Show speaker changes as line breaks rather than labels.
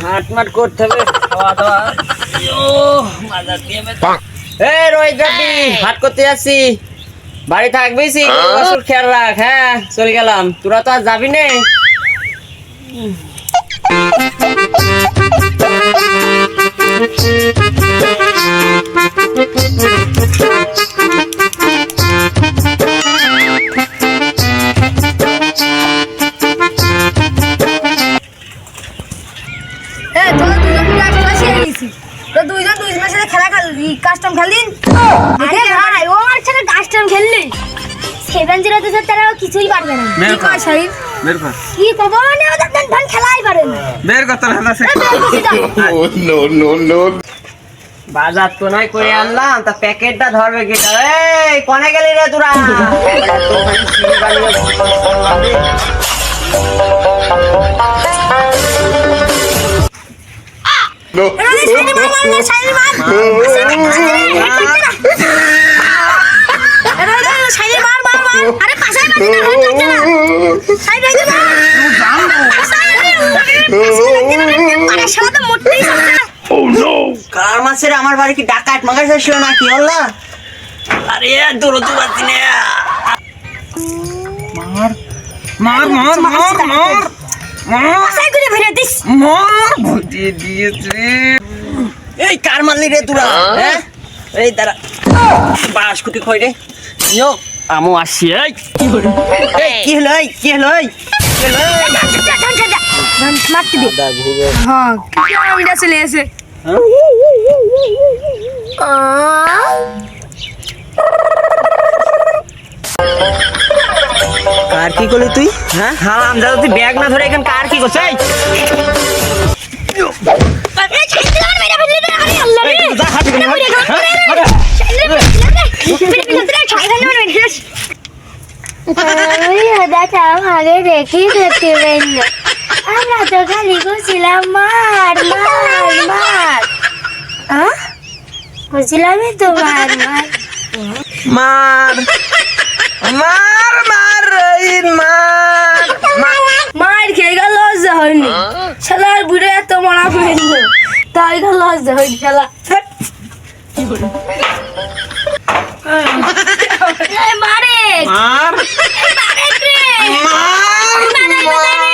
হাটমাট করতে হবে, খাওয়া দাওয়া। রোহিত ভাবি, হাট করতে যাচ্ছি, বাড়ি থাকবি, খেয়াল রাখ। হ্যাঁ, চলে গেলাম, তোরা তো আর যাবি না।
কাস্টম খেলদিন। আরে ভাই, ও আমার সাথে কাস্টম খেললি 7-0 তো তারা কিছুই পারবে না। কি কয় শাহিন?
বের কর।
কি কব না, ওদের ধান খেলাই পারে না।
বের কর তোর হালা সে।
No no no.
বাজার তো নয় করে আনলাম, তা প্যাকেটটা ধরবে কেটা? এই কোনে গেলি রে তোরা?
নো।
কার মাছের আমার বাড়ি কি ডাকাত মাগাস ছিল না কি হল্লা? আরে দূর পাচ্ছি না।
মার মার মার মার মার মার ভুটিয়ে দিয়েছে।
এই কার মারলি রে তোরা? হ্যাঁ, এই দাঁড়া, বাস কুটি খই রে। ইয়ো আমু আসছি। এই কি হলো? এই কি হলো? এই কি হলো? এই
মারতে দে। হ্যাঁ, এটা চলে এসে।
কার কি করলি তুই? হ্যাঁ হ্যাঁ, আমজাদা তুই ব্যাগ না ধরে এখানে কার কি করছিস?
আগে দেখি দেখতে আমরা তো খালি করছিলাম মার মার মার, বুঝলামই তো মার মার
মার মার মার রহিন মার।
মার খেয়ে গেল, লজ্জা হয়নি। শালার বুড়ে এত মরা ফেলল, তাই গেল লজ্জা হয়নি। শালা মারে
মার
মারে
মার মার